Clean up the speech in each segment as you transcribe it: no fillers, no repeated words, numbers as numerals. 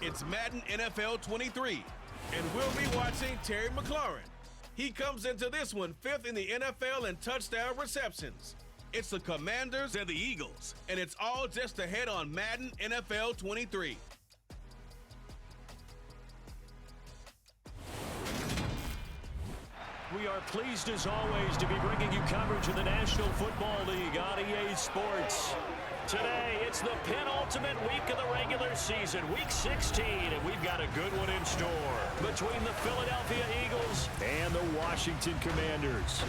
It's Madden NFL 23, and we'll be watching Terry McLaurin. He comes into this one 5th in the NFL in touchdown receptions. It's the Commanders and the Eagles, and it's all just ahead on Madden NFL 23. We are pleased as always to be bringing you coverage of the National Football League on EA Sports. Today, it's the penultimate week of the regular season, Week 16, and we've got a good one in store between the Philadelphia Eagles and the Washington Commanders.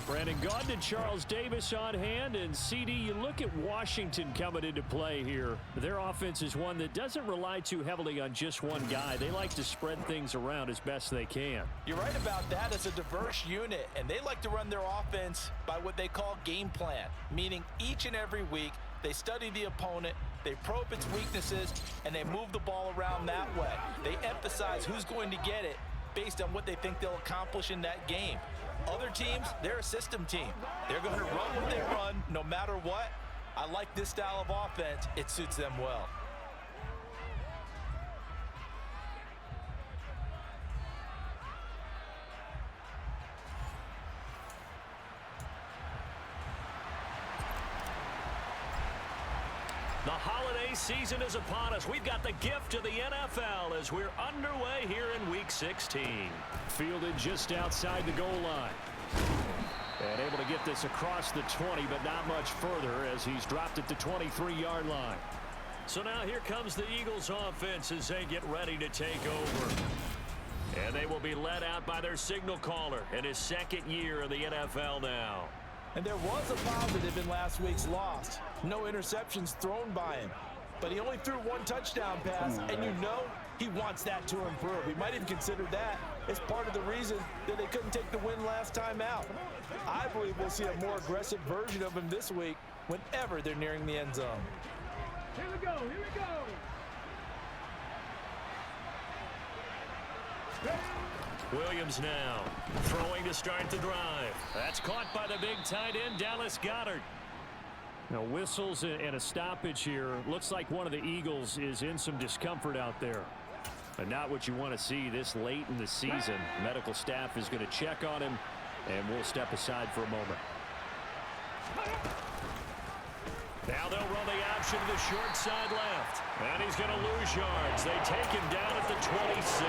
Brandon Gaudin and Charles Davis on hand, and CD, you look at Washington coming into play here. Their offense is one that doesn't rely too heavily on just one guy. They like to spread things around as best they can. You're right about that. It's a diverse unit, and they like to run their offense by what they call game plan, meaning each and every week they study the opponent, they probe its weaknesses, and they move the ball around that way. They emphasize who's going to get it based on what they think they'll accomplish in that game. Other teams, they're a system team. They're going to run what they run no matter what. I like this style of offense. It suits them well. The holiday season is upon us. We've got the gift of the NFL as we're underway here in Week 16. Fielded just outside the goal line. And able to get this across the 20, but not much further as he's dropped at the 23-yard line. So now here comes the Eagles offense as they get ready to take over. And they will be led out by their signal caller in his second year in the NFL now. And there was a positive in last week's loss. No interceptions thrown by him. But he only threw one touchdown pass, and you know he wants that to improve. He might even consider that as part of the reason that they couldn't take the win last time out. I believe we'll see a more aggressive version of him this week whenever they're nearing the end zone. Here we go, here we go. Williams now throwing to start the drive. That's caught by the big tight end, Dallas Goedert. Now whistles and a stoppage here. Looks like one of the Eagles is in some discomfort out there. But not what you want to see this late in the season. Medical staff is going to check on him, and we'll step aside for a moment. Now they'll run the option to the short side left. And he's going to lose yards. They take him down at the 26.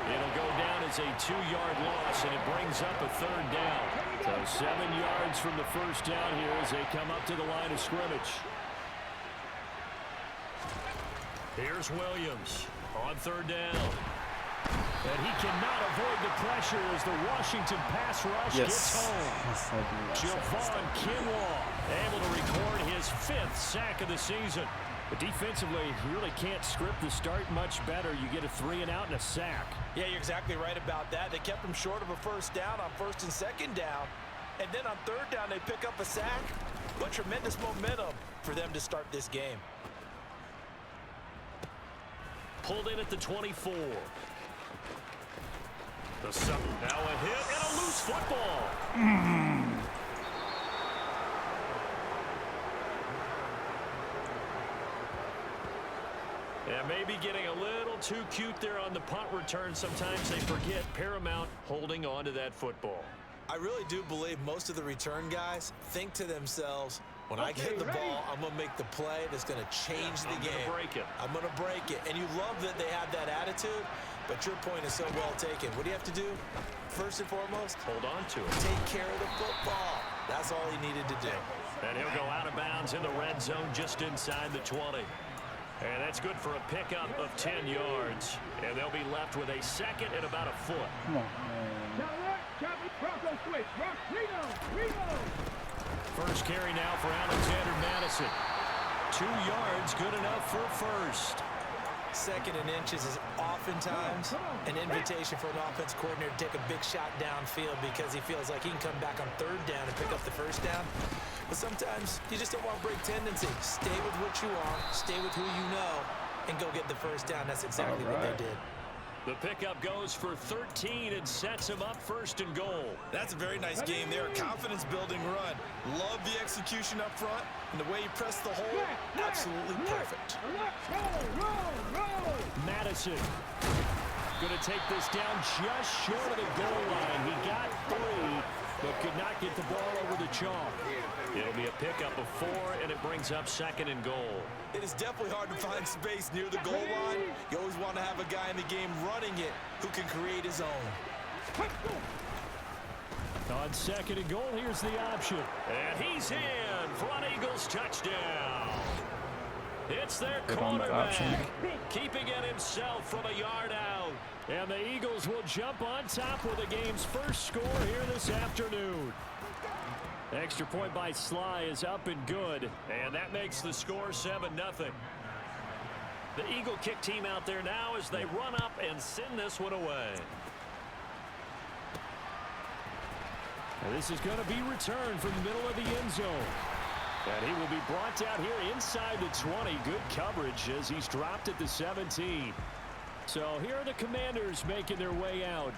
It'll go down as a 2-yard loss, and it brings up a 3rd down. So 7 yards from the first down here as they come up to the line of scrimmage. Here's Williams on 3rd down. And he cannot avoid the pressure as the Washington pass rush gets home. Javon Kinlaw able to record his 5th sack of the season. But defensively, you really can't script the start much better. You get a 3-and-out and a sack. Yeah, you're exactly right about that. They kept him short of a 1st down on 1st and 2nd down. And then on 3rd down, they pick up a sack. What tremendous momentum for them to start this game. Pulled in at the 24. The now a hit and a loose football. Yeah, maybe getting a little too cute there on the punt return. Sometimes they forget Paramount holding on to that football. I really do believe most of the return guys think to themselves, when I get the ball, I'm going to make the play that's going to change the game. I'm going to break it. And you love that they have that attitude, but your point is so well taken. What do you have to do? First and foremost, hold on to it. Take care of the football. That's all he needed to do. And he'll go out of bounds in the red zone just inside the 20. And that's good for a pickup of 10 yards. And they'll be left with a 2nd and about a foot. First carry now for Alexander Madison. 2 yards, good enough for 1st. 2nd and inches is oftentimes an invitation for an offense coordinator to take a big shot downfield because he feels like he can come back on 3rd down and pick up the 1st down. But sometimes you just don't want to break tendency. Stay with what you are, stay with who you know, and go get the 1st down. That's exactly what they did. The pickup goes for 13 and sets him up first and goal. That's a very nice game there. Confidence-building run. Love the execution up front, and the way he pressed the hole, absolutely perfect. Madison going to take this down just short of the goal line. He got 3, but could not get the ball over the chalk. It'll be a pickup of 4, and it brings up second and goal. It is definitely hard to find space near the goal line. You always want to have a guy in the game running it who can create his own. On second and goal, here's the option. And he's in. Front Eagles touchdown. It's their quarterback keeping it himself from a yard out. And the Eagles will jump on top with the game's first score here this afternoon. Extra point by Sly is up and good, and that makes the score 7-0. The Eagle kick team out there now as they run up and send this one away. And this is going to be returned from the middle of the end zone. And he will be brought down here inside the 20. Good coverage as he's dropped at the 17. So here are the Commanders making their way out.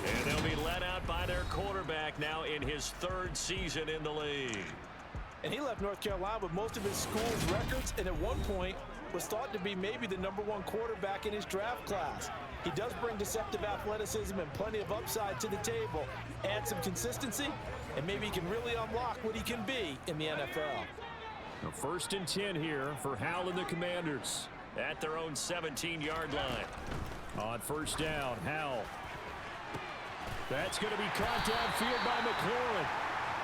And they'll be led out by their quarterback now in his 3rd season in the league. And he left North Carolina with most of his school's records, and at one point was thought to be maybe the #1 quarterback in his draft class. He does bring deceptive athleticism and plenty of upside to the table. Add some consistency, and maybe he can really unlock what he can be in the NFL. A 1st and 10 here for Howell and the Commanders at their own 17-yard line. On 1st down, Howell. That's going to be caught downfield by McLaurin.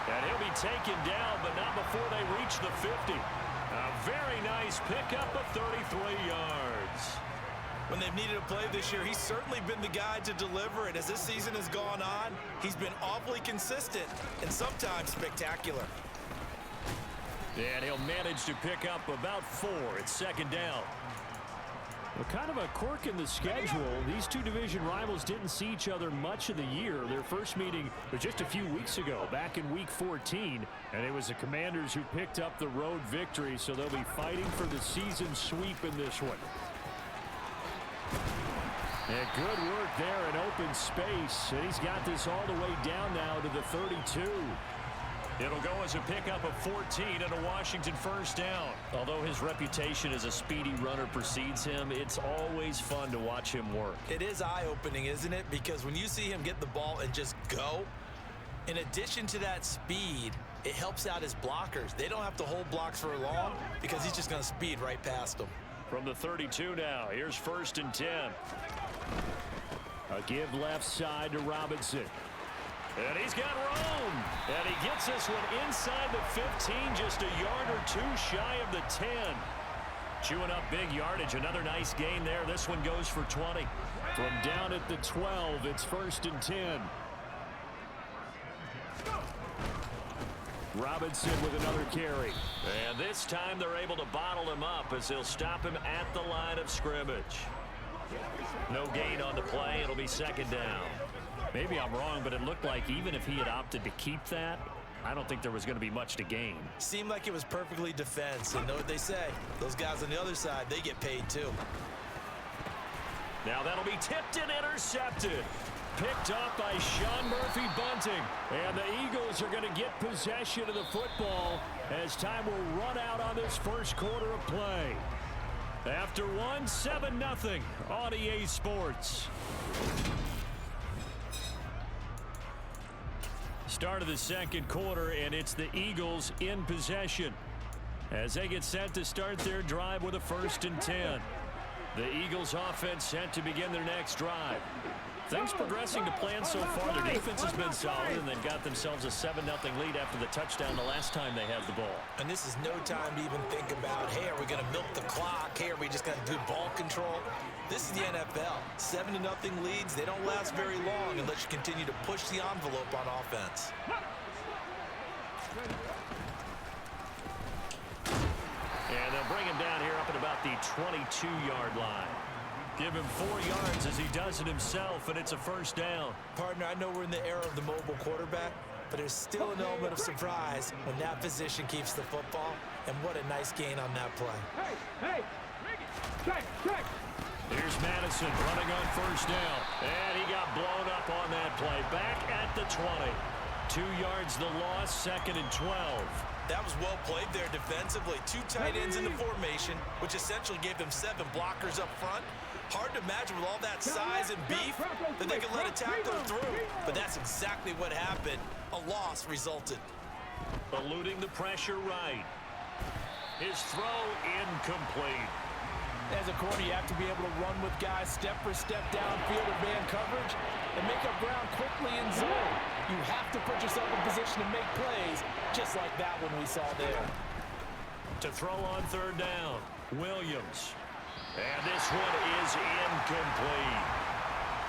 And he'll be taken down, but not before they reach the 50. A very nice pickup of 33 yards. When they've needed a play this year, he's certainly been the guy to deliver it. As this season has gone on, he's been awfully consistent and sometimes spectacular. And he'll manage to pick up about 4 at 2nd down. Well, kind of a quirk in the schedule. These two division rivals didn't see each other much of the year. Their first meeting was just a few weeks ago, back in Week 14. And it was the Commanders who picked up the road victory, so they'll be fighting for the season sweep in this one. And good work there in open space. And he's got this all the way down now to the 32. It'll go as a pickup of 14 and a Washington 1st down. Although his reputation as a speedy runner precedes him, it's always fun to watch him work. It is eye-opening, isn't it? Because when you see him get the ball and just go, in addition to that speed, it helps out his blockers. They don't have to hold blocks for long because he's just going to speed right past them. From the 32 now, here's 1st and 10. A give left side to Robinson. And he's got room. And he gets this one inside the 15, just a yard or 2 shy of the 10. Chewing up big yardage. Another nice gain there. This one goes for 20. From down at the 12, it's 1st and 10. Robinson with another carry. And this time they're able to bottle him up as they'll stop him at the line of scrimmage. No gain on the play. It'll be 2nd down. Maybe I'm wrong, but it looked like even if he had opted to keep that, I don't think there was going to be much to gain. Seemed like it was perfectly defense. And know what they say? Those guys on the other side, they get paid too. Now that'll be tipped and intercepted. Picked up by Sean Murphy-Bunting. And the Eagles are going to get possession of the football as time will run out on this first quarter of play. After 7-0 on EA Sports. Start of the 2nd quarter, and it's the Eagles in possession as they get set to start their drive with a 1st and 10. The Eagles offense set to begin their next drive. Things progressing to plan so far. Their defense has been solid, and they've got themselves a 7-0 lead after the touchdown the last time they had the ball. And this is no time to even think about, hey, are we going to milk the clock? Hey, are we just going to do ball control? This is the NFL. 7-0 leads, they don't last very long unless you continue to push the envelope on offense. And they'll bring him down here up at about the 22-yard line. Give him 4 yards as he does it himself, and it's a 1st down. Partner, I know we're in the era of the mobile quarterback, but there's still an element of surprise when that position keeps the football, and what a nice gain on that play. Hey, check. Here's Madison running on first down. And he got blown up on that play. Back at the 20. 2 yards the loss, 2nd and 12. That was well played there defensively. 2 tight ends in the formation, which essentially gave them 7 blockers up front. Hard to imagine with all that size and beef that they could let a tackler through. But that's exactly what happened. A loss resulted. Eluding the pressure right. His throw incomplete. As a corner, you have to be able to run with guys step for step downfield or man coverage and make up ground quickly in zone. You have to put yourself in position to make plays, just like that one we saw there. To throw on 3rd down, Williams. And this one is incomplete.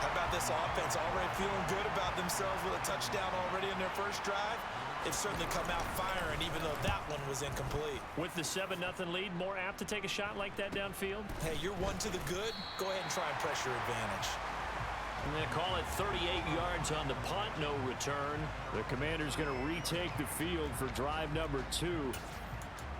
How about this offense already feeling good about themselves with a touchdown already in their first drive? They've certainly come out firing, even though that one was incomplete. With the 7-0 lead, more apt to take a shot like that downfield? Hey, you're 1 to the good. Go ahead and try and press your advantage. I'm going to call it 38 yards on the punt, no return. The Commander's going to retake the field for drive number 2.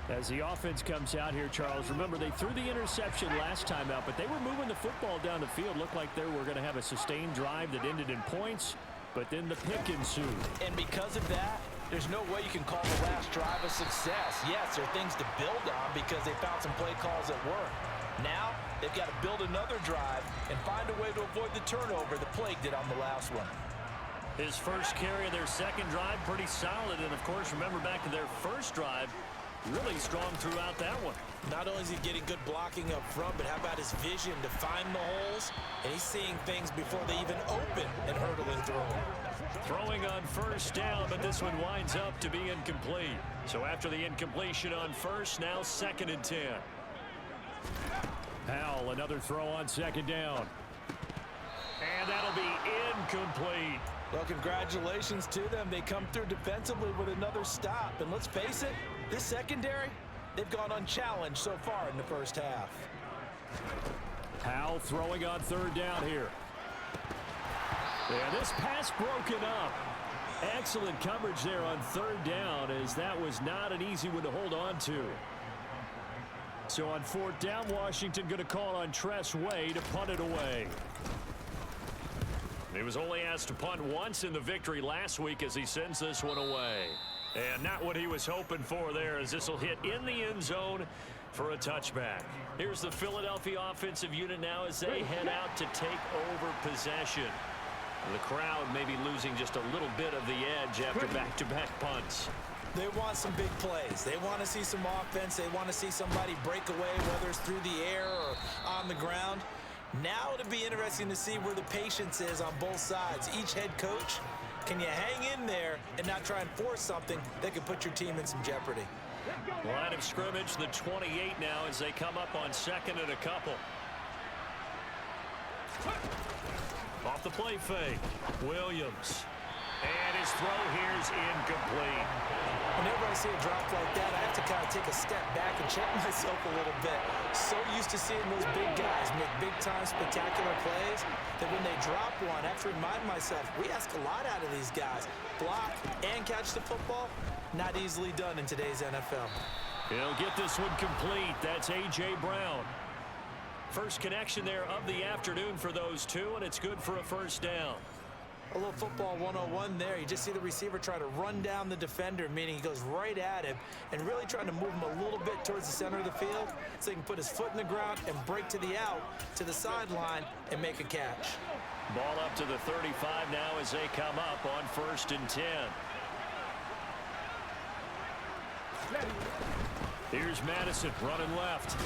As the offense comes out here, Charles, remember they threw the interception last time out, but they were moving the football down the field. Looked like they were going to have a sustained drive that ended in points, but then the pick ensued. And because of that, there's no way you can call the last drive a success. Yes, there are things to build on because they found some play calls that work. Now, they've got to build another drive and find a way to avoid the turnover that plagued it on the last one. His first carry of their second drive, pretty solid. And, of course, remember back to their first drive, really strong throughout that one. Not only is he getting good blocking up front, but how about his vision to find the holes? And he's seeing things before they even open and hurdling through them. Throwing on first down, but this one winds up to be incomplete. So after the incompletion on first, now 2nd and 10. Howell, another throw on 2nd down. And that'll be incomplete. Well, congratulations to them. They come through defensively with another stop. And let's face it, this secondary, they've gone unchallenged so far in the first half. Howell throwing on 3rd down here. And this pass broken up. Excellent coverage there on 3rd down, as that was not an easy one to hold on to. So on 4th down, Washington going to call on Tress Way to punt it away. He was only asked to punt once in the victory last week as he sends this one away. And not what he was hoping for there, as this will hit in the end zone for a touchback. Here's the Philadelphia offensive unit now as they head out to take over possession. The crowd maybe losing just a little bit of the edge after back-to-back punts. They want some big plays. They want to see some offense. They want to see somebody break away, whether it's through the air or on the ground. Now it'll be interesting to see where the patience is on both sides. Each head coach, can you hang in there and not try and force something that could put your team in some jeopardy? Line of scrimmage, the 28 now as they come up on 2nd and a couple. Off the play fake, Williams. And his throw here is incomplete. Whenever I see a drop like that, I have to kind of take a step back and check myself a little bit. So used to seeing those big guys make big-time spectacular plays that when they drop one, I have to remind myself, we ask a lot out of these guys. Block and catch the football, not easily done in today's NFL. He'll get this one complete. That's A.J. Brown. First connection there of the afternoon for those two, and it's good for a first down. A little football 101 there. You just see the receiver try to run down the defender, meaning he goes right at him and really trying to move him a little bit towards the center of the field so he can put his foot in the ground and break to the out, to the sideline, and make a catch. Ball up to the 35 now as they come up on 1st and 10. Here's Madison running left.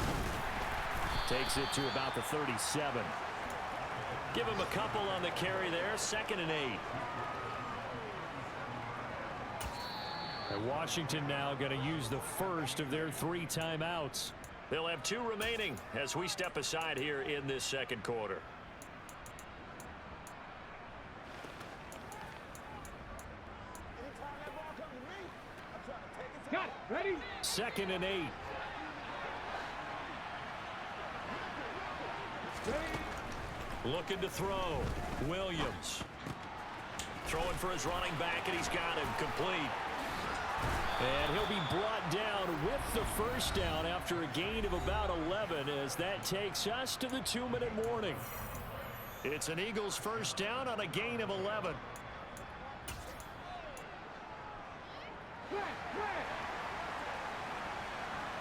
Takes it to about the 37. Give him a couple on the carry there. 2nd and 8. And Washington now going to use the first of their 3 timeouts. They'll have 2 remaining as we step aside here in this second quarter. Got it. Ready? 2nd and 8. Looking to throw. Williams. Throwing for his running back, and he's got him complete. And he'll be brought down with the first down after a gain of about 11 as that takes us to the 2-minute warning. It's an Eagles first down on a gain of 11.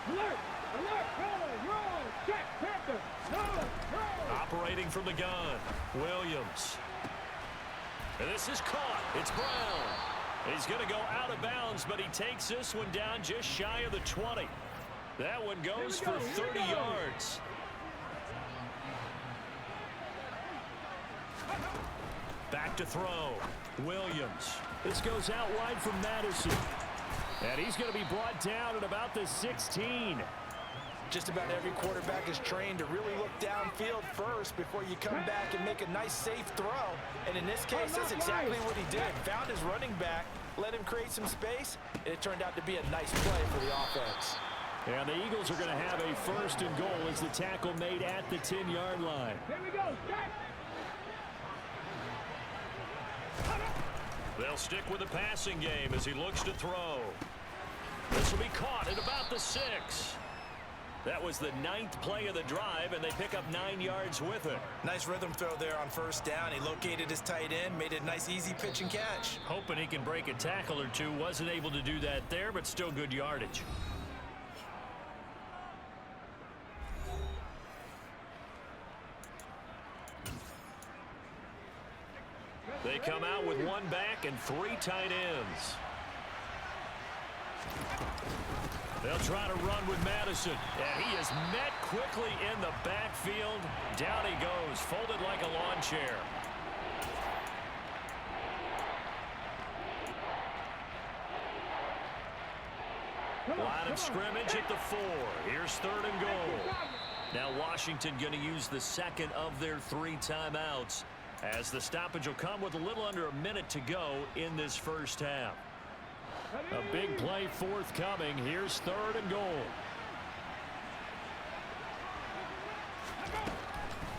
Alert! Alert! Roll! Check! Panther! Roll! Operating from the gun, Williams. And this is caught. It's Brown. He's going to go out of bounds, but he takes this one down just shy of the 20. That one goes for 30 yards. Back to throw. Williams. This goes out wide from Madison. And he's going to be brought down at about the 16. Just about every quarterback is trained to really look downfield first before you come back and make a nice, safe throw. And in this case, that's exactly what he did. Found his running back, let him create some space, and it turned out to be a nice play for the offense. And the Eagles are going to have a 1st and goal as the tackle made at the 10-yard line. Here we go. Check! They'll stick with the passing game as he looks to throw. This will be caught at about the 6. That was the 9th play of the drive, and they pick up 9 yards with it. Nice rhythm throw there on first down. He located his tight end, made it a nice, easy pitch and catch. Hoping he can break a tackle or two. Wasn't able to do that there, but still good yardage. They come out with 1 back and 3 tight ends. They'll try to run with Madison, and he is met quickly in the backfield. Down he goes, folded like a lawn chair. Line of scrimmage at the 4. Here's 3rd and goal. Now Washington going to use the 2nd of their 3 timeouts, as the stoppage will come with a little under a minute to go in this first half. A big play forthcoming. Here's 3rd and goal.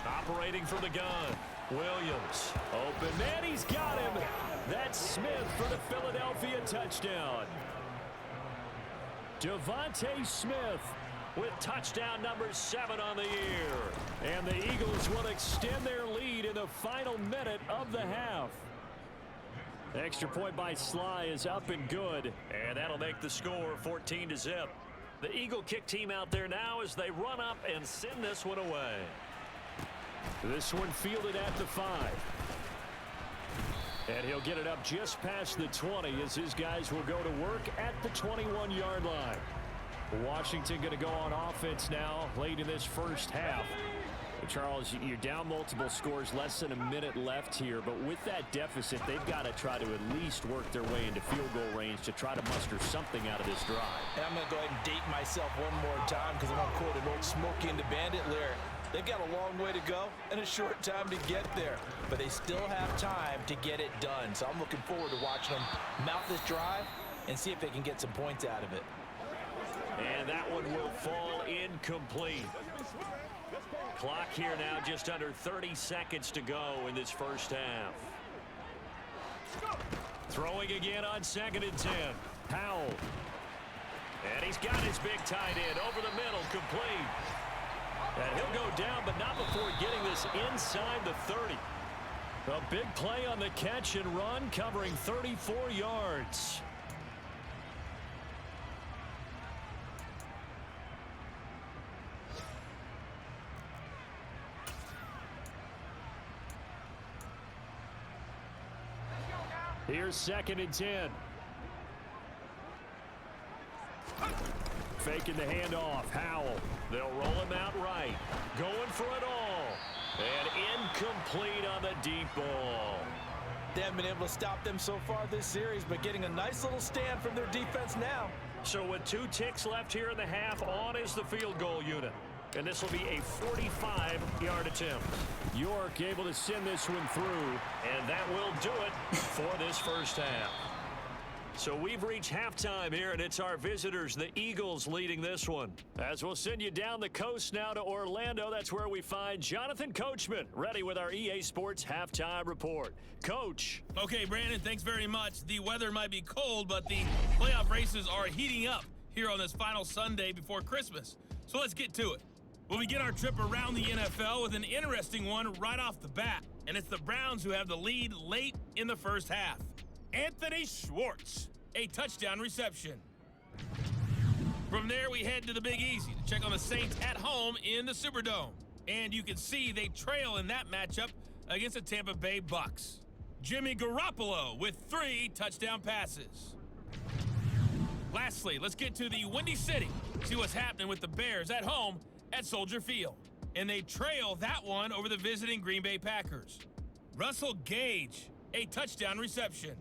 Operating from the gun. Williams. Open man, he's got him. That's Smith for the Philadelphia touchdown. Devontae Smith with touchdown number 7 on the year. And the Eagles will extend their lead in the final minute of the half. Extra point by Sly is up and good, and that'll make the score 14-0. The Eagle kick team out there now as they run up and send this one away. This one fielded at the 5. And he'll get it up just past the 20 as his guys will go to work at the 21-yard line. Washington going to go on offense now late in this first half. Charles, you're down multiple scores, less than a minute left here, but with that deficit, they've got to try to at least work their way into field goal range to try to muster something out of this drive. And I'm going to go ahead and date myself one more time because I'm going to quote an old Smokey and the Bandit lyric. They've got a long way to go and a short time to get there, but they still have time to get it done. So I'm looking forward to watching them mount this drive and see if they can get some points out of it. And that one will fall incomplete. Clock here now, just under 30 seconds to go in this first half. Throwing again on 2nd and 10. Powell. And he's got his big tight end over the middle, complete. And he'll go down, but not before getting this inside the 30. A big play on the catch and run, covering 34 yards. Here's 2nd and 10. Faking the handoff. Howell. They'll roll him out right. Going for it all. And incomplete on the deep ball. They haven't been able to stop them so far this series, but getting a nice little stand from their defense now. So with 2 ticks left here in the half, on is the field goal unit. And this will be a 45-yard attempt. York able to send this one through, and that will do it for this first half. So we've reached halftime here, and it's our visitors, the Eagles, leading this one. As we'll send you down the coast now to Orlando, that's where we find Jonathan Coachman, ready with our EA Sports halftime report. Coach. Okay, Brandon, thanks very much. The weather might be cold, but the playoff races are heating up here on this final Sunday before Christmas. So let's get to it. We'll begin our trip around the NFL with an interesting one right off the bat, and it's the Browns who have the lead late in the first half. Anthony Schwartz, a touchdown reception. From there, we head to the Big Easy to check on the Saints at home in the Superdome. And you can see they trail in that matchup against the Tampa Bay Bucks. Jimmy Garoppolo with 3 touchdown passes. Lastly, let's get to the Windy City, see what's happening with the Bears at home at Soldier Field. And they trail that one over the visiting Green Bay Packers. Russell Gage, a touchdown reception.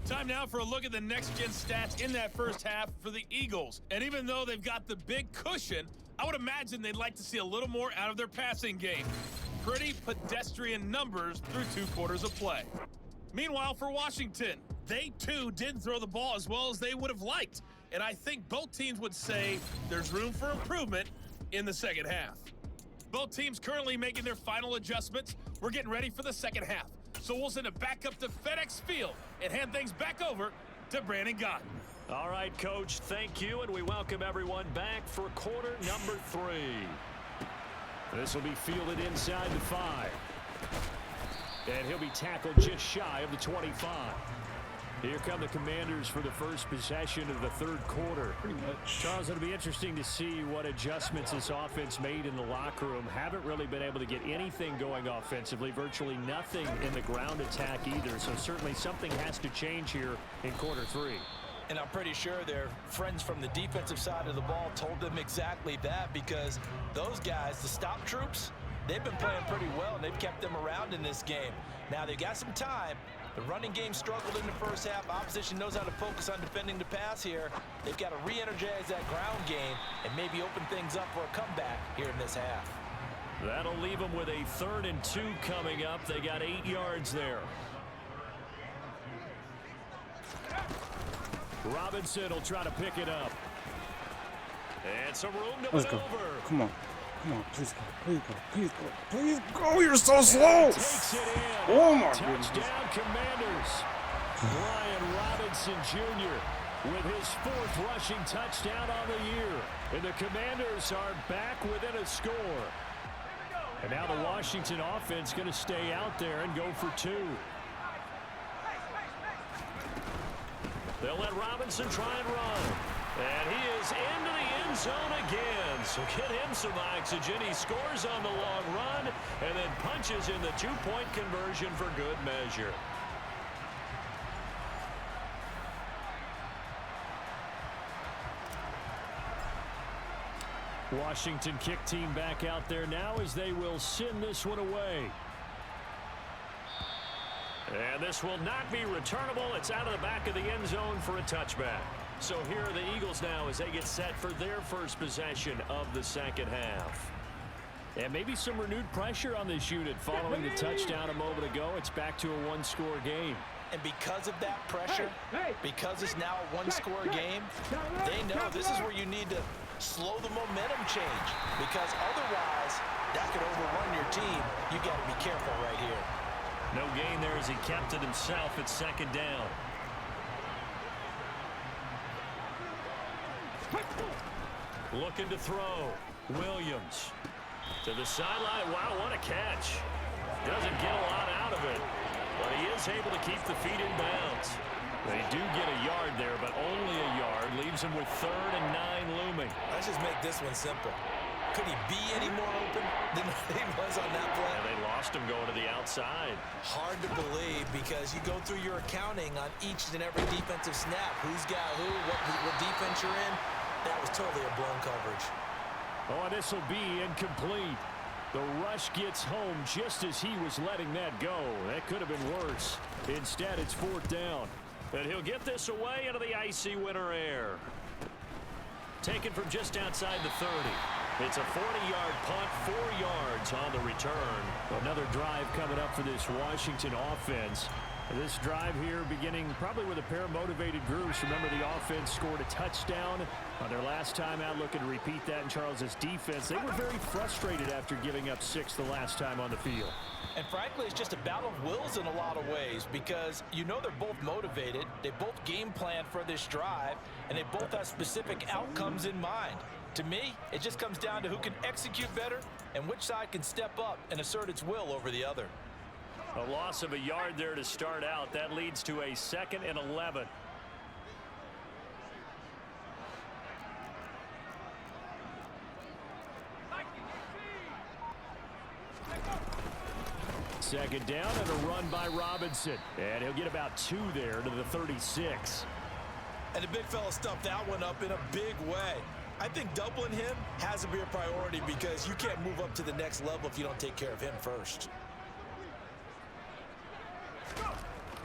Time now for a look at the next-gen stats in that first half for the Eagles. And even though they've got the big cushion, I would imagine they'd like to see a little more out of their passing game. Pretty pedestrian numbers through 2 quarters of play. Meanwhile, for Washington, they too didn't throw the ball as well as they would have liked. And I think both teams would say there's room for improvement in the second half. Both teams currently making their final adjustments. We're getting ready for the second half. So we'll send it back up to FedEx Field and hand things back over to Brandon Gott. All right, Coach, thank you, and we welcome everyone back for quarter number 3. This will be fielded inside the 5. And he'll be tackled just shy of the 25. Here come the Commanders for the first possession of the third quarter. Pretty much. Charles, it'll be interesting to see what adjustments this offense made in the locker room. Haven't really been able to get anything going offensively, virtually nothing in the ground attack either. So certainly something has to change here in quarter 3. And I'm pretty sure their friends from the defensive side of the ball told them exactly that, because those guys, the stop troops, they've been playing pretty well, and they've kept them around in this game. Now, they've got some time. The running game struggled in the first half. Opposition knows how to focus on defending the pass here. They've got to re-energize that ground game and maybe open things up for a comeback here in this half. That'll leave them with a 3rd and 2 coming up. They got 8 yards there. Robinson will try to pick it up. And some room to Let's go. maneuver. Come on. Come on. Please go. Please go. Please go. Please go. You're so slow. Takes it in. Oh, my goodness. Touchdown, Commanders. Brian Robinson Jr. with his 4th rushing touchdown on the year. And the Commanders are back within a score. And now the Washington offense going to stay out there and go for 2. They'll let Robinson try and run. And he is into the end zone again. So get him some oxygen. He scores on the long run and then punches in the 2-point conversion for good measure. Washington kick team back out there now as they will send this one away. And this will not be returnable. It's out of the back of the end zone for a touchback. So here are the Eagles now as they get set for their first possession of the second half. And maybe some renewed pressure on this unit following the touchdown a moment ago. It's back to a 1-score game. And because of that pressure, because it's now a 1-score game, they know this is where you need to slow the momentum change, because otherwise that could overrun your team. You got to be careful right here. No gain there as he kept it himself at 2nd down. Looking to throw. Williams to the sideline. Wow, what a catch. Doesn't get a lot out of it, but he is able to keep the feet in bounds. They do get a yard there, but only a yard. Leaves him with 3rd and 9 looming. Let's just make this one simple. Could he be any more open than he was on that play? And they lost him going to the outside. Hard to believe, because you go through your accounting on each and every defensive snap. Who's got who, what defense you're in. That was totally a blown coverage. Oh, this will be incomplete. The rush gets home just as he was letting that go. That could have been worse. Instead, it's 4th down. And he'll get this away into the icy winter air. Taken from just outside the 30. It's a 40-yard punt, 4 yards on the return. Another drive coming up for this Washington offense. This drive here beginning probably with a pair of motivated groups. Remember, the offense scored a touchdown on their last time out, looking to repeat that in Charles's defense. They were very frustrated after giving up 6 the last time on the field. And frankly, it's just a battle of wills in a lot of ways because you know they're both motivated, they both game plan for this drive, and they both have specific outcomes in mind. To me, it just comes down to who can execute better and which side can step up and assert its will over the other. A loss of a yard there to start out. That leads to a 2nd and 11. Second down and a run by Robinson. And he'll get about 2 there to the 36. And the big fella stuffed that one up in a big way. I think doubling him has to be a priority because you can't move up to the next level if you don't take care of him first.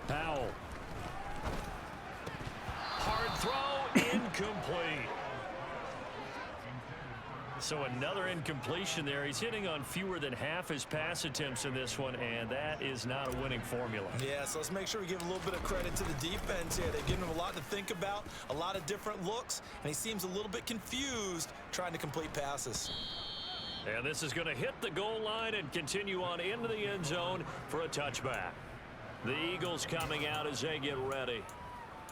Powell. Hard throw, incomplete. So another incompletion there. He's hitting on fewer than half his pass attempts in this one, and that is not a winning formula. Yeah, so let's make sure we give a little bit of credit to the defense here. They've given him a lot to think about, a lot of different looks, and he seems a little bit confused trying to complete passes. And this is going to hit the goal line and continue on into the end zone for a touchback. The Eagles coming out as they get ready.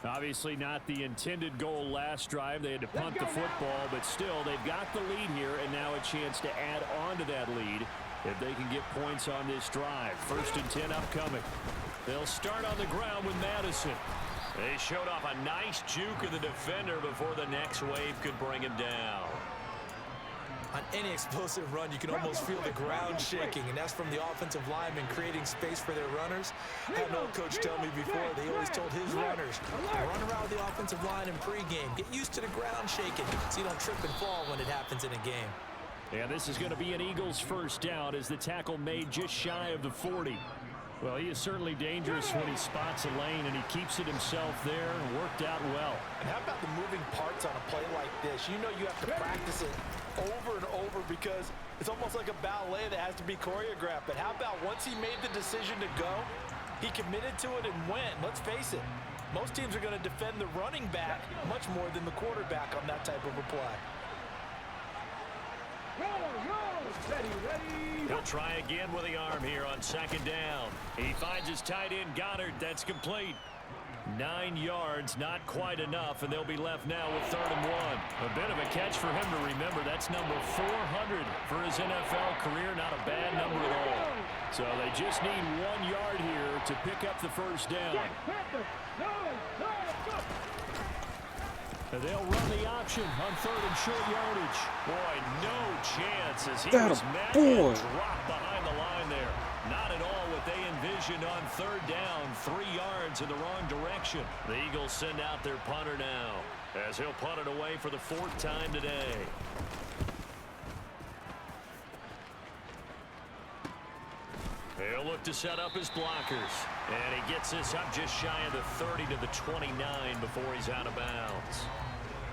Obviously not the intended goal last drive. They had to punt the football, but still they've got the lead here and now a chance to add on to that lead if they can get points on this drive. 1st and 10 upcoming. They'll start on the ground with Madison. They showed off a nice juke of the defender before the next wave could bring him down. On any explosive run, you can almost feel the ground shaking, and that's from the offensive linemen creating space for their runners. I had an old coach tell me before, they always told his runners, run around with the offensive line in pregame. Get used to the ground shaking so you don't trip and fall when it happens in a game. And this is going to be an Eagles 1st down as the tackle made just shy of the 40. Well, he is certainly dangerous when he spots a lane, and he keeps it himself there and worked out well. And how about the moving parts on a play like this? You know you have to practice it over and over because it's almost like a ballet that has to be choreographed. But how about once he made the decision to go, he committed to it and went. Let's face it, most teams are going to defend the running back much more than the quarterback on that type of a play. He'll try again with the arm here on 2nd down. He finds his tight end, Goddard. That's complete. 9 yards, not quite enough, and they'll be left now with 3rd and 1. A bit of a catch for him to remember. That's number 400 for his NFL career. Not a bad number at all. So they just need 1 yard here to pick up the 1st down. They'll run the option on 3rd and short yardage. Boy, no chance as he was met and dropped behind the line there. Not at all what they envisioned on 3rd down. 3 yards in the wrong direction. The Eagles send out their punter now as he'll punt it away for the 4th time today. He'll look to set up his blockers. And he gets this up just shy of the 30 to the 29 before he's out of bounds.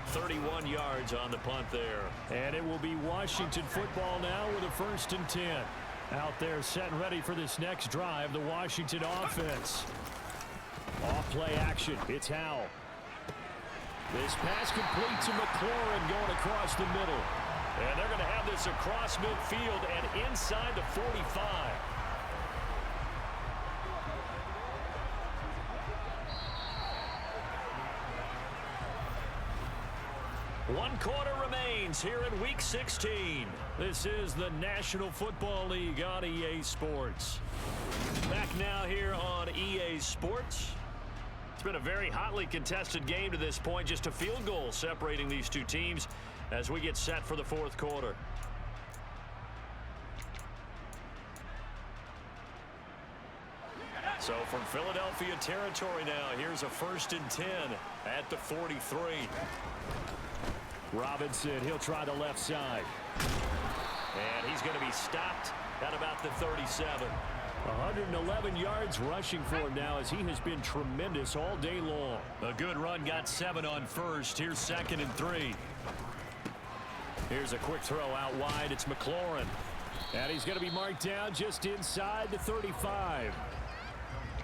31 yards on the punt there. And it will be Washington football now with a 1st and 10. Out there set and ready for this next drive, the Washington offense. Off play action. It's Howell. This pass complete to McLaurin going across the middle. And they're going to have this across midfield and inside the 45. 1 quarter remains here in Week 16. This is the National Football League on EA Sports. Back now here on EA Sports. It's been a very hotly contested game to this point. Just a field goal separating these two teams as we get set for the 4th quarter. So from Philadelphia territory now, here's a 1st and 10 at the 43. Robinson, he'll try the left side. And he's going to be stopped at about the 37. 111 yards rushing for him now as he has been tremendous all day long. A good run, got 7 on 1st. Here's 2nd and 3. Here's a quick throw out wide. It's McLaurin. And he's going to be marked down just inside the 35.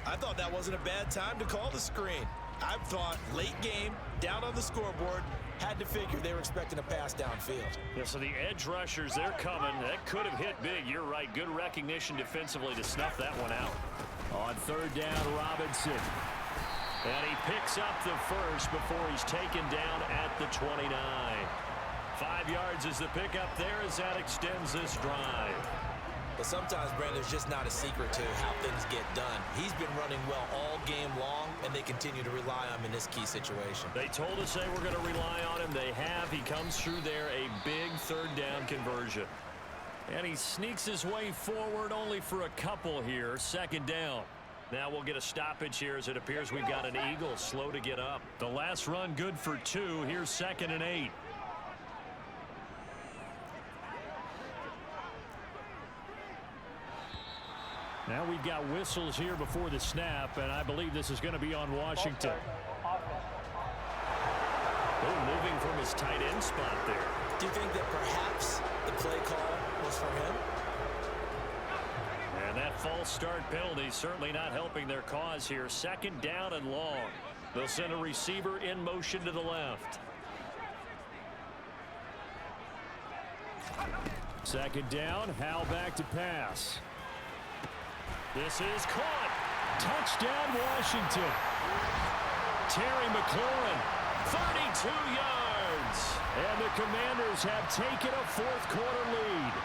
I thought that wasn't a bad time to call the screen. I thought late game, down on the scoreboard, had to figure they were expecting a pass downfield. Yeah, so the edge rushers, they're coming. That could have hit big. You're right. Good recognition defensively to snuff that one out. On third down, Robinson. And he picks up the first before he's taken down at the 29. 5 yards is the pickup there as that extends this drive. But sometimes, Brandon, there's just not a secret to how things get done. He's been running well all game long, and they continue to rely on him in this key situation. They told us they were going to rely on him. They have. He comes through there, a big third down conversion. And he sneaks his way forward only for a couple here. Second down. Now we'll get a stoppage here as it appears we've got an Eagle slow to get up. The last run good for 2. Here's 2nd and 8. Now we've got whistles here before the snap, and I believe this is going to be on Washington. Oh, moving from his tight end spot there. Do you think that perhaps the play call was for him? And that false start penalty certainly not helping their cause here. 2nd down and long. They'll send a receiver in motion to the left. 2nd down, Howell back to pass. This is caught. Touchdown, Washington. Terry McLaurin, 32 yards. And the Commanders have taken a 4th quarter lead.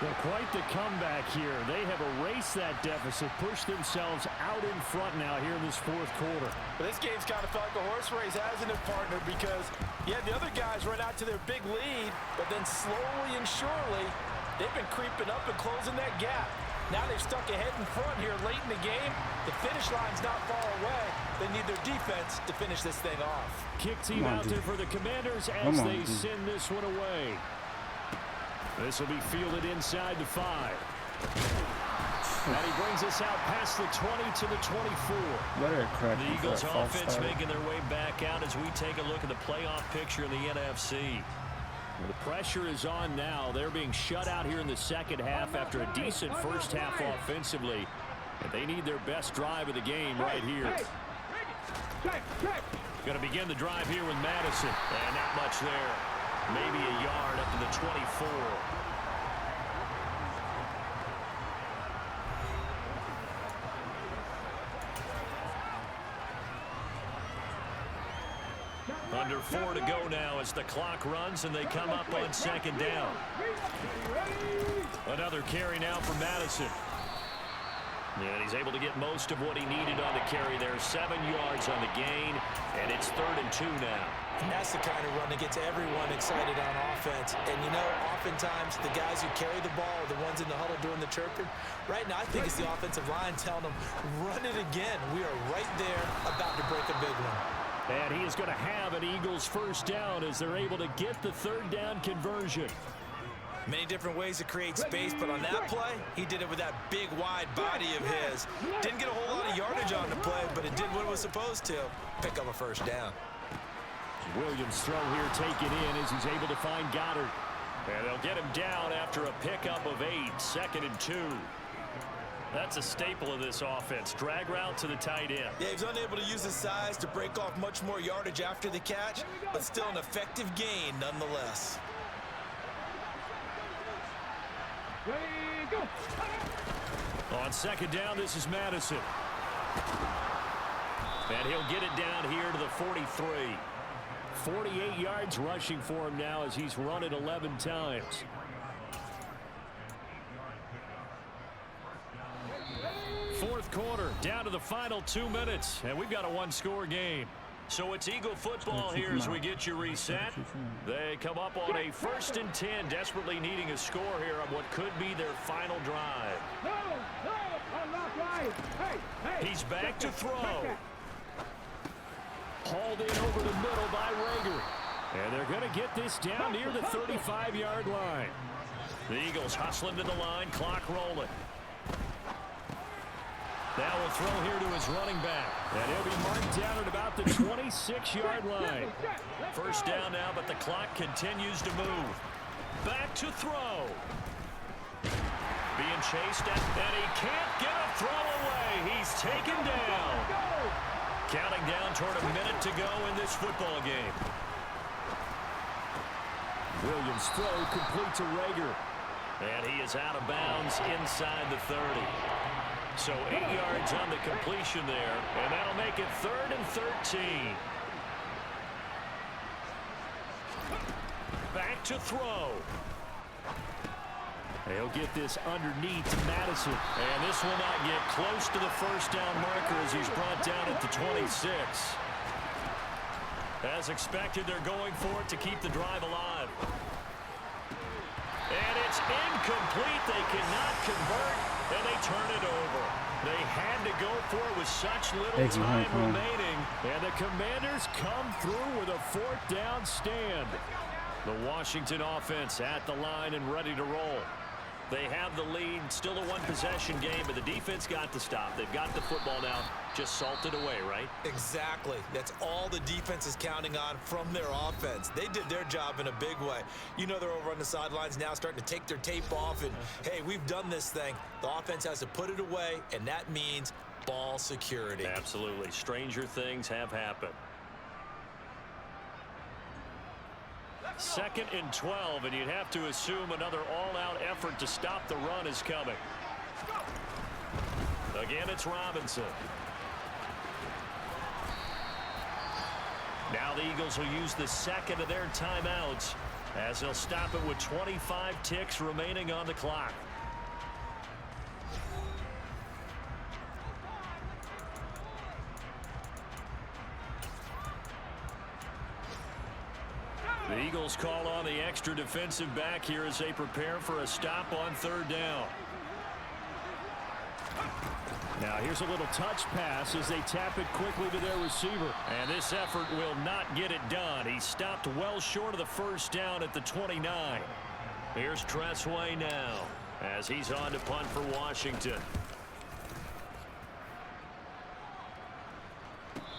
Well, quite the comeback here. They have erased that deficit, pushed themselves out in front now here in this 4th quarter. But this game's kind of felt like a horse race, hasn't it, partner? Because, yeah, the other guys run out to their big lead, but then slowly and surely, they've been creeping up and closing that gap. Now they've stuck ahead in front here late in the game. The finish line's not far away. They need their defense to finish this thing off. Kick team out there for the Commanders as they send this one away. This will be fielded inside the 5. And he brings us out past the 20 to the 24. The Eagles offense making their way back out as we take a look at the playoff picture in the NFC. The pressure is on now. They're being shut out here in the second half after a decent first half offensively. And they need their best drive of the game right here. Going to begin the drive here with Madison. And not much there. Maybe a yard up to the 24. Under 4 to go now as the clock runs and they come up on 2nd down. Another carry now for Madison. And he's able to get most of what he needed on the carry there. 7 yards on the gain, and it's 3rd and 2 now. And that's the kind of run that gets everyone excited on offense. And, you know, oftentimes the guys who carry the ball are the ones in the huddle doing the chirping. Right now, I think it's the offensive line telling them, run it again. We are right there about to break a big one. And he is going to have an Eagles first down as they're able to get the 3rd down conversion. Many different ways to create space, but on that play, he did it with that big, wide body of his. Didn't get a whole lot of yardage on the play, but it did what it was supposed to. Pick up a first down. Williams' throw here taken in as he's able to find Goddard. And they'll get him down after a pickup of 8. 2nd and 2. That's a staple of this offense. Drag route to the tight end. Yeah, he's unable to use his size to break off much more yardage after the catch, but still an effective gain nonetheless. On 2nd down, this is Madison. And he'll get it down here to the 43. 48 yards rushing for him now as he's run it 11 times. Fourth quarter, down to the final 2 minutes, and we've got a 1-score game. So it's Eagle football here as we get you reset. They come up on a 1st and 10, desperately needing a score here on what could be their final drive. He's back to throw. Hauled in over the middle by Rager. And they're going to get this down near the 35-yard line. The Eagles hustling to the line, clock rolling. Now we'll throw here to his running back. And he'll be marked down at about the 26-yard line. First down now, but the clock continues to move. Back to throw. Being being chased at, and he can't get a throw away. He's taken down. Counting down toward a minute to go in this football game. Williams' throw complete to Rager. And he is out of bounds inside the 30. So 8 yards on the completion there, and that'll make it 3rd and 13. Back to throw. He'll get this underneath to Madison. And this will not get close to the first down marker as he's brought down at the 26. As expected, they're going for it to keep the drive alive. And it's incomplete. They cannot convert, and they turn it over. They had to go for it with such little time remaining. And the Commanders come through with a 4th down stand. The Washington offense at the line and ready to roll. They have the lead, still a one-possession game, but the defense got to stop. They've got the football now, just salted away, right? Exactly. That's all the defense is counting on from their offense. They did their job in a big way. You know they're over on the sidelines now starting to take their tape off, and, hey, we've done this thing. The offense has to put it away, and that means ball security. Absolutely. Stranger things have happened. 2nd and 12, and you'd have to assume another all-out effort to stop the run is coming. Again, it's Robinson. Now the Eagles will use the 2nd of their timeouts as they'll stop it with 25 ticks remaining on the clock. The Eagles call on the extra defensive back here as they prepare for a stop on 3rd down. Now here's a little touch pass as they tap it quickly to their receiver. And this effort will not get it done. He stopped well short of the 1st down at the 29. Here's Tressway now as he's on to punt for Washington.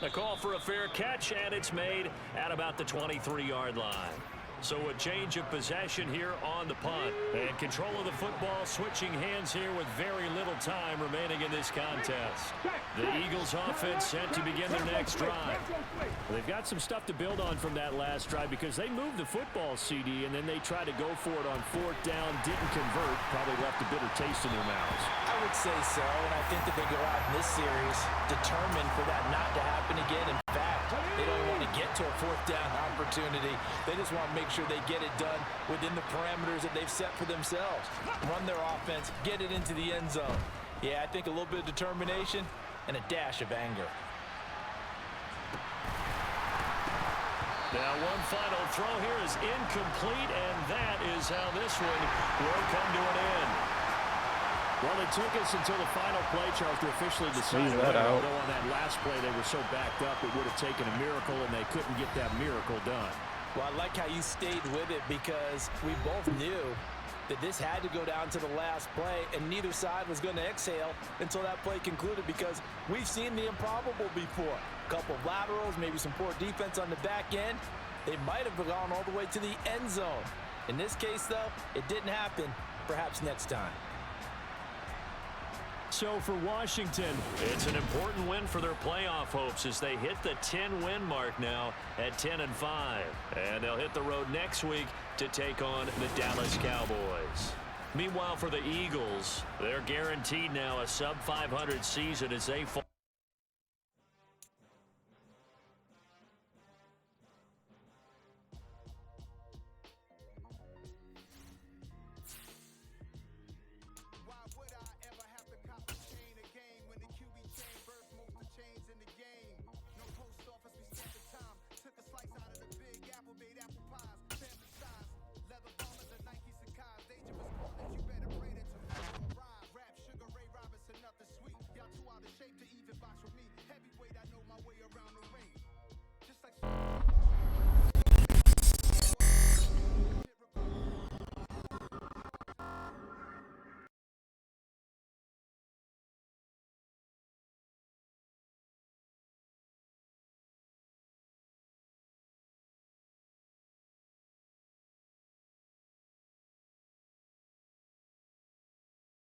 The call for a fair catch, and it's made at about the 23-yard line. So a change of possession here on the punt. And control of the football switching hands here with very little time remaining in this contest. The Eagles offense set to begin their next drive. They've got some stuff to build on from that last drive because they moved the football, CD, and then they tried to go for it on 4th down, didn't convert, probably left a bitter taste in their mouths. I would say so, and I think that they go out in this series determined for that not to happen again. In fact, they don't want to get to a 4th down opportunity. They just want to make sure they get it done within the parameters that they've set for themselves. Run their offense, get it into the end zone. Yeah, I think a little bit of determination and a dash of anger. Now one final throw here is incomplete, and that is how this one will come to an end. Well, it took us until the final play, Charles, to officially decide whether, although on that last play they were so backed up it would have taken a miracle, and they couldn't get that miracle done. Well, I like how you stayed with it because we both knew that this had to go down to the last play, and neither side was going to exhale until that play concluded because we've seen the improbable before. A couple of laterals, maybe some poor defense on the back end. They might have gone all the way to the end zone. In this case, though, it didn't happen. Perhaps next time. So for Washington, it's an important win for their playoff hopes as they hit the 10-win mark now at 10-5. And they'll hit the road next week to take on the Dallas Cowboys. Meanwhile, for the Eagles, they're guaranteed now a sub-500 season as they fall. Shape to even box with me. Heavyweight, I know my way around the ring.